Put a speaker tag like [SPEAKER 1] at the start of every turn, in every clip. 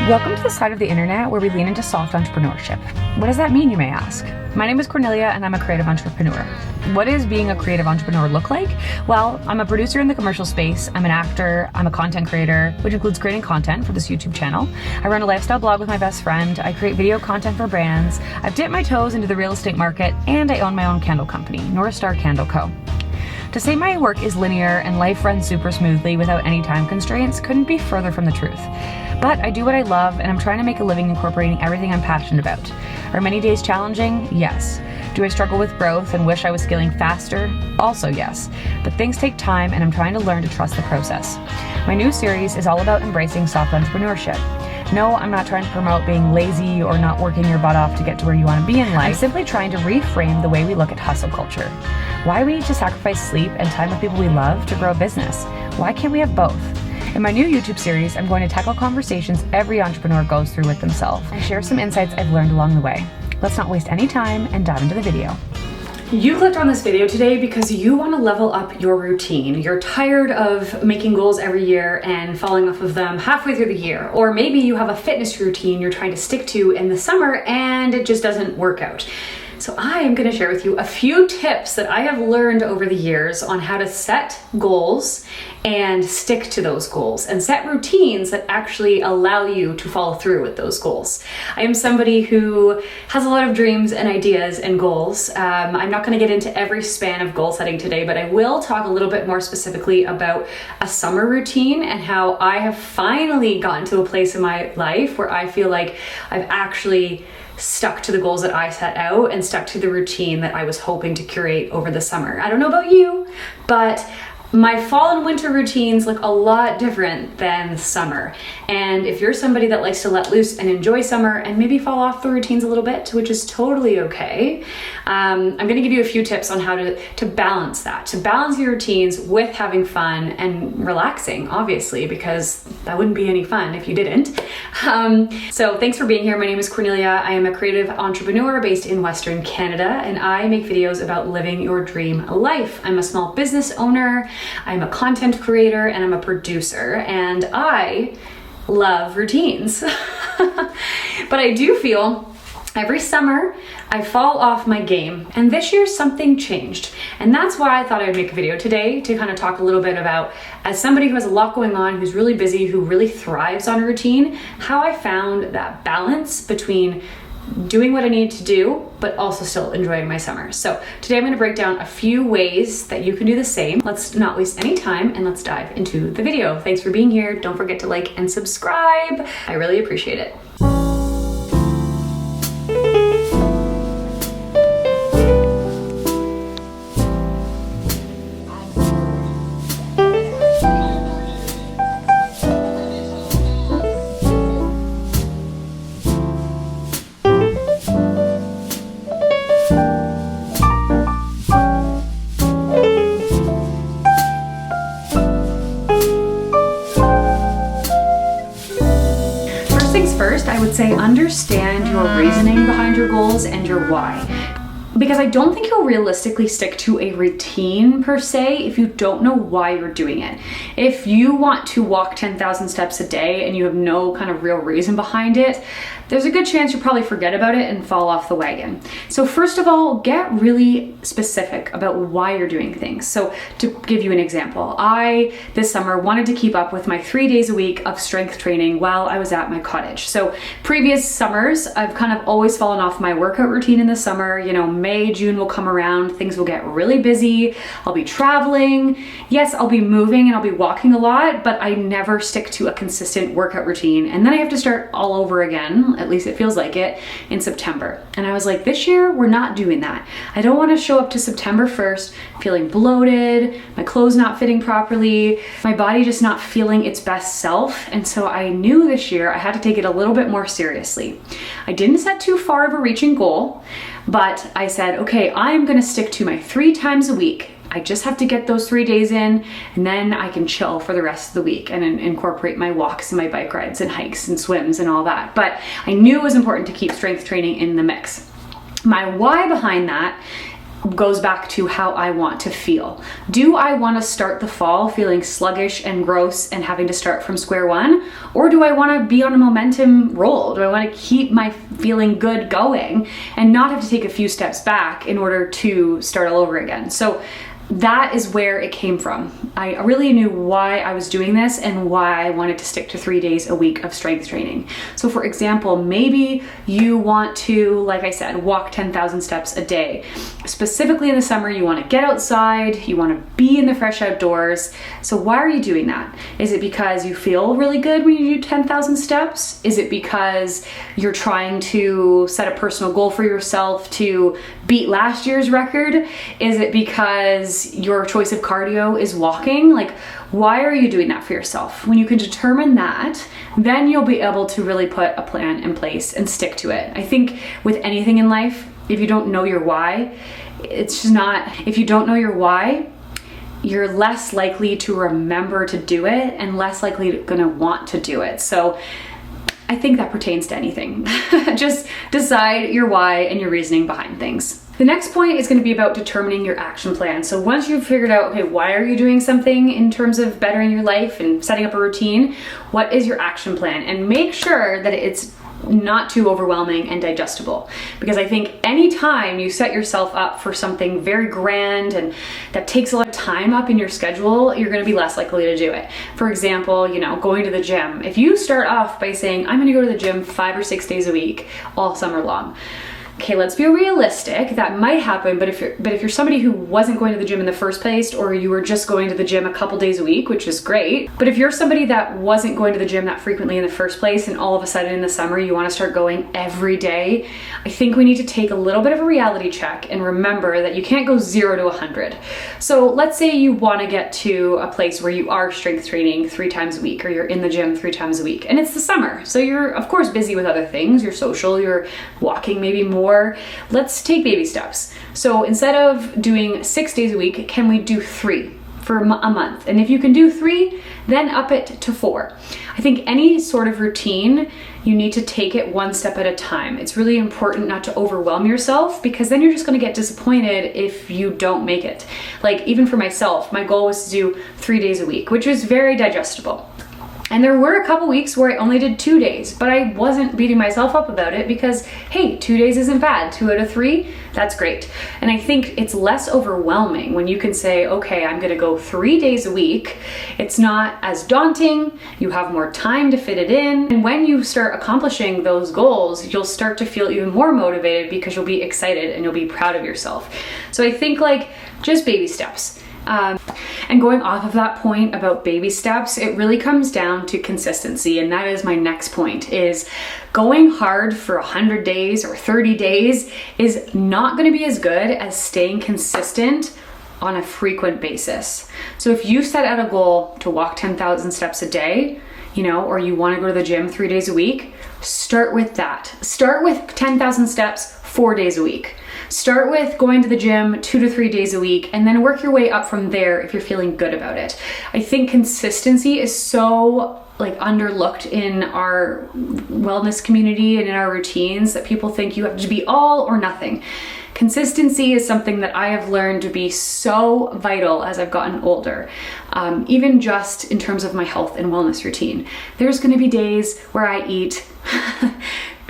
[SPEAKER 1] Welcome to the side of the internet where we lean into soft entrepreneurship. What does that mean, you may ask? My name is Cornelia and I'm a creative entrepreneur. What does being a creative entrepreneur look like? Well, I'm a producer in the commercial space, I'm an actor, I'm a content creator, which includes creating content for this YouTube channel. I run a lifestyle blog with my best friend, I create video content for brands, I've dipped my toes into the real estate market, and I own my own candle company, North Star Candle Co. To say my work is linear and life runs super smoothly without any time constraints couldn't be further from the truth. But I do what I love, and I'm trying to make a living incorporating everything I'm passionate about. Are many days challenging? Yes. Do I struggle with growth and wish I was scaling faster? Also yes. But things take time, and I'm trying to learn to trust the process. My new series is all about embracing soft entrepreneurship. No, I'm not trying to promote being lazy or not working your butt off to get to where you want to be in life. I'm simply trying to reframe the way we look at hustle culture. Why we need to sacrifice sleep and time with people we love to grow a business? Why can't we have both? In my new YouTube series, I'm going to tackle conversations every entrepreneur goes through with themselves and share some insights I've learned along the way. Let's not waste any time and dive into the video. You clicked on this video today because you want to level up your routine. You're tired of making goals every year and falling off of them halfway through the year. Or maybe you have a fitness routine you're trying to stick to in the summer and it just doesn't work out. So I am going to share with you a few tips that I have learned over the years on how to set goals and stick to those goals and set routines that actually allow you to follow through with those goals. I am somebody who has a lot of dreams and ideas and goals. I'm not going to get into every span of goal setting today, but I will talk a little bit more specifically about a summer routine and how I have finally gotten to a place in my life where I feel like I've actually stuck to the goals that I set out and stuck to the routine that I was hoping to curate over the summer. I don't know about you, but my fall and winter routines look a lot different than summer. And if you're somebody that likes to let loose and enjoy summer and maybe fall off the routines a little bit, which is totally okay, I'm going to give you a few tips on how to balance that, to balance your routines with having fun and relaxing, obviously, because that wouldn't be any fun if you didn't. So thanks for being here. My name is Cornelia. I am a creative entrepreneur based in Western Canada, and I make videos about living your dream life. I'm a small business owner. I'm a content creator and I'm a producer, and I love routines. But I do feel every summer I fall off my game, and this year something changed. And that's why I thought I'd make a video today to kind of talk a little bit about, as somebody who has a lot going on, who's really busy, who really thrives on a routine, how I found that balance between doing what I need to do, but also still enjoying my summer. So today I'm going to break down a few ways that you can do the same. Let's not waste any time and let's dive into the video. Thanks for being here. Don't forget to like and subscribe. I really appreciate it. First, I would say understand your reasoning behind your goals and your why. Because I don't think you'll realistically stick to a routine per se if you don't know why you're doing it. If you want to walk 10,000 steps a day and you have no kind of real reason behind it, there's a good chance you'll probably forget about it and fall off the wagon. So first of all, get really specific about why you're doing things. So to give you an example, I, this summer, wanted to keep up with my 3 days a week of strength training while I was at my cottage. So previous summers, I've kind of always fallen off my workout routine in the summer. You know, May, June will come around, things will get really busy, I'll be traveling. Yes, I'll be moving and I'll be walking a lot, but I never stick to a consistent workout routine. And then I have to start all over again, at least it feels like it, in September. And I was like, this year, we're not doing that. I don't want to show up to September 1st feeling bloated, my clothes not fitting properly, my body just not feeling its best self. And so I knew this year I had to take it a little bit more seriously. I didn't set too far of a reaching goal, but I said, okay, I'm gonna stick to my 3 times a week. I just have to get those 3 days in, and then I can chill for the rest of the week and incorporate my walks and my bike rides and hikes and swims and all that. But I knew it was important to keep strength training in the mix. My why behind that goes back to how I want to feel. Do I want to start the fall feeling sluggish and gross and having to start from square one? Or do I want to be on a momentum roll? Do I want to keep my feeling good going and not have to take a few steps back in order to start all over again? So that is where it came from. I really knew why I was doing this and why I wanted to stick to 3 days a week of strength training. So for example, maybe you want to, like I said, walk 10,000 steps a day. Specifically in the summer, you want to get outside, you want to be in the fresh outdoors. So why are you doing that? Is it because you feel really good when you do 10,000 steps? Is it because you're trying to set a personal goal for yourself to beat last year's record? Is it because your choice of cardio is walking? Like, why are you doing that for yourself? When you can determine that, then you'll be able to really put a plan in place and stick to it. I think with anything in life, if you don't know your why, it's just not, if you don't know your why, you're less likely to remember to do it and less likely gonna want to do it. So I think that pertains to anything. Just decide your why and your reasoning behind things. The next point is going to be about determining your action plan. So once you've figured out, okay, why are you doing something in terms of bettering your life and setting up a routine, what is your action plan? And make sure that it's not too overwhelming and digestible. Because I think anytime you set yourself up for something very grand and that takes a lot of time up in your schedule, you're going to be less likely to do it. For example, going to the gym. If you start off by saying, I'm going to go to the gym 5 or 6 days a week all summer long. Okay, let's be realistic. That might happen, but if you're somebody who wasn't going to the gym in the first place, or you were just going to the gym a couple days a week, which is great, but if you're somebody that wasn't going to the gym that frequently in the first place, and all of a sudden in the summer you want to start going every day, I think we need to take a little bit of a reality check and remember that you can't go 0 to 100. So let's say you want to get to a place where you are strength training 3 times a week, or you're in the gym 3 times a week, and it's the summer, so you're of course busy with other things. You're social, you're walking maybe more. Let's take baby steps. So instead of doing 6 days a week, can we do 3 for a month? And if you can do 3, then up it to 4. I think any sort of routine, you need to take it one step at a time. It's really important not to overwhelm yourself, because then you're just going to get disappointed if you don't make it. Like, even for myself, my goal was to do 3 days a week, which was very digestible. And there were a couple weeks where I only did 2 days, but I wasn't beating myself up about it because, hey, 2 days isn't bad. 2 out of 3, that's great. And I think it's less overwhelming when you can say, okay, I'm gonna go 3 days a week. It's not as daunting, you have more time to fit it in. And when you start accomplishing those goals, you'll start to feel even more motivated because you'll be excited and you'll be proud of yourself. So I think just baby steps. And going off of that point about baby steps, it really comes down to consistency. And that is my next point, is going hard for 100 days or 30 days is not going to be as good as staying consistent on a frequent basis. So if you set out a goal to walk 10,000 steps a day, or you want to go to the gym 3 days a week, start with that. Start with 10,000 steps 4 days a week. Start with going to the gym 2 to 3 days a week, and then work your way up from there if you're feeling good about it. I think consistency is so underlooked in our wellness community and in our routines that people think you have to be all or nothing. Consistency is something that I have learned to be so vital as I've gotten older, even just in terms of my health and wellness routine. There's going to be days where I eat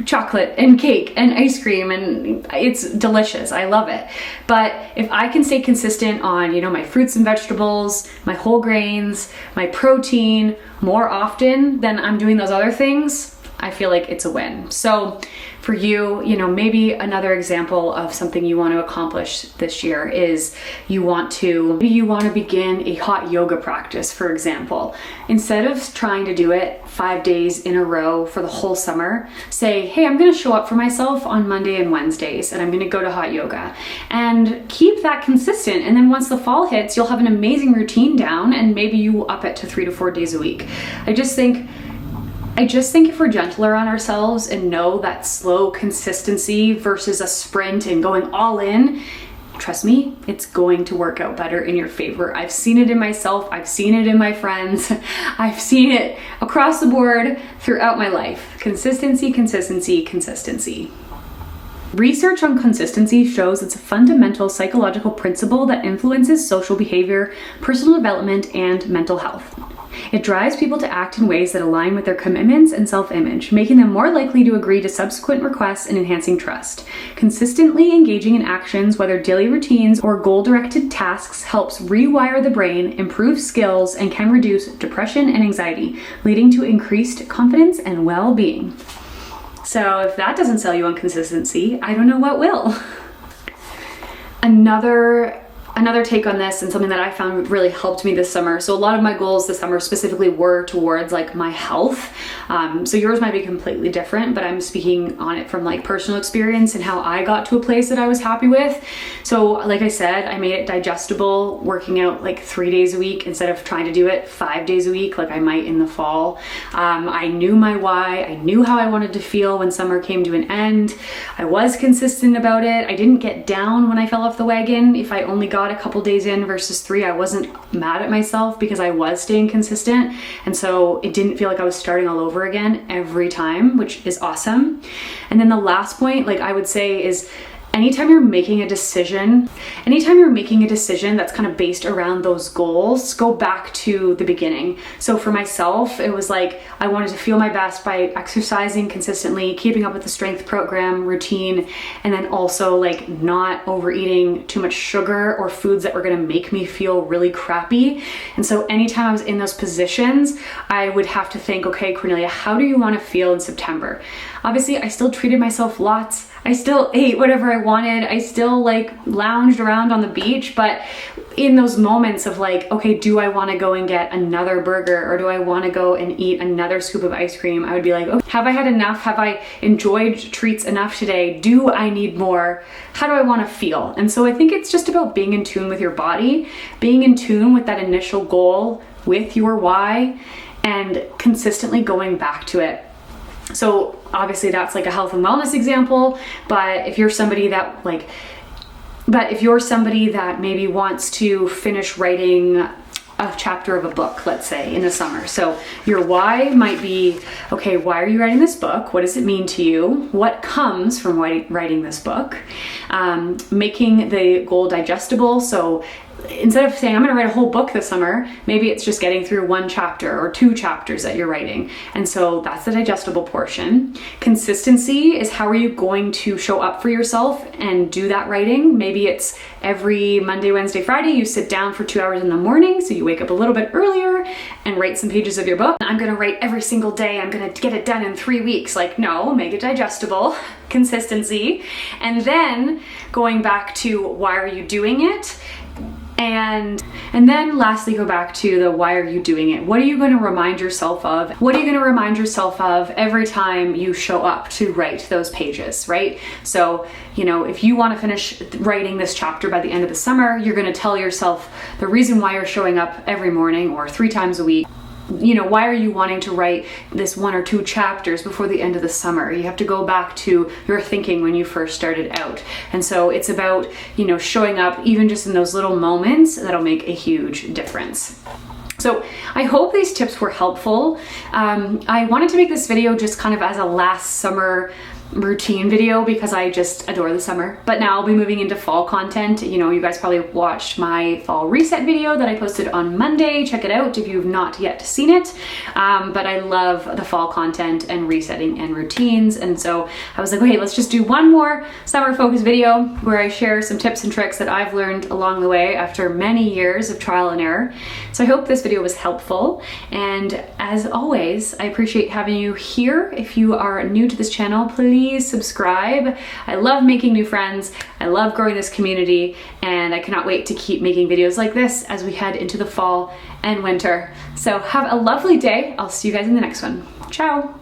[SPEAKER 1] chocolate and cake and ice cream, and it's delicious. I love it. But if I can stay consistent on, my fruits and vegetables, my whole grains, my protein more often than I'm doing those other things, I feel like it's a win. So for you, maybe another example of something you want to accomplish this year is you want to begin a hot yoga practice, for example. Instead of trying to do it 5 days in a row for the whole summer, say, hey, I'm going to show up for myself on Monday and Wednesdays, and I'm going to go to hot yoga, and keep that consistent. And then once the fall hits, you'll have an amazing routine down, and maybe you will up it to 3 to 4 days a week. I just think if we're gentler on ourselves and know that slow consistency versus a sprint and going all in, trust me, it's going to work out better in your favor. I've seen it in myself. I've seen it in my friends. I've seen it across the board throughout my life. Consistency, consistency, consistency. Research on consistency shows it's a fundamental psychological principle that influences social behavior, personal development, and mental health. It drives people to act in ways that align with their commitments and self-image, making them more likely to agree to subsequent requests and enhancing trust. Consistently engaging in actions, whether daily routines or goal-directed tasks, helps rewire the brain, improve skills, and can reduce depression and anxiety, leading to increased confidence and well-being. So if that doesn't sell you on consistency, I don't know what will. Another take on this, and something that I found really helped me this summer. So a lot of my goals this summer specifically were towards like my health. So yours might be completely different, but I'm speaking on it from like personal experience and how I got to a place that I was happy with. So like I said, I made it digestible, working out like 3 days a week instead of trying to do it 5 days a week like I might in the fall. I knew my why. I knew how I wanted to feel when summer came to an end. I was consistent about it. I didn't get down when I fell off the wagon. If I only got a couple days in versus 3, I wasn't mad at myself because I was staying consistent, and so it didn't feel like I was starting all over again every time, which is awesome. And then the last point, like I would say, is anytime you're making a decision that's kind of based around those goals, go back to the beginning. So for myself, it was like I wanted to feel my best by exercising consistently, keeping up with the strength program routine, and then also like not overeating too much sugar or foods that were going to make me feel really crappy. And so anytime I was in those positions, I would have to think, okay, Cornelia, how do you want to feel in September? Obviously, I still treated myself lots. I still ate whatever I wanted. I still like lounged around on the beach, but in those moments of like, okay, do I want to go and get another burger, or do I want to go and eat another scoop of ice cream? I would be like, oh, have I had enough? Have I enjoyed treats enough today? Do I need more? How do I want to feel? And so I think it's just about being in tune with your body, being in tune with that initial goal, with your why, and consistently going back to it. So obviously that's like a health and wellness example, but if you're somebody that maybe wants to finish writing a chapter of a book, let's say in the summer. So your why might be, okay, why are you writing this book? What does it mean to you? What comes from writing this book? Making the goal digestible. So instead of saying, I'm going to write a whole book this summer, maybe it's just getting through 1 chapter or 2 chapters that you're writing. And so that's the digestible portion. Consistency is how are you going to show up for yourself and do that writing. Maybe it's every Monday, Wednesday, Friday, you sit down for 2 hours in the morning. So you wake up a little bit earlier and write some pages of your book. I'm going to write every single day. I'm going to get it done in 3 weeks. Like, no, make it digestible. Consistency. And then going back to why are you doing it? And then lastly, go back to the why are you doing it? What are you going to remind yourself of? What are you going to remind yourself of every time you show up to write those pages, right? So, you know, if you want to finish writing this chapter by the end of the summer, you're going to tell yourself the reason why you're showing up every morning or 3 times a week. You know, why are you wanting to write this 1 or 2 chapters before the end of the summer? You have to go back to your thinking when you first started out. And so it's about, you know, showing up even just in those little moments that'll make a huge difference. So I hope these tips were helpful. I wanted to make this video just kind of as a last summer routine video because I just adore the summer. But now I'll be moving into fall content. You know, you guys probably watched my fall reset video that I posted on Monday. Check it out if you've not yet seen it. But I love the fall content and resetting and routines. And so I was like, okay, let's just do one more summer focus video where I share some tips and tricks that I've learned along the way after many years of trial and error. So I hope this video was helpful. And as always, I appreciate having you here. If you are new to this channel, please subscribe. I love making new friends. I love growing this community, and I cannot wait to keep making videos like this as we head into the fall and winter. So have a lovely day. I'll see you guys in the next one. Ciao.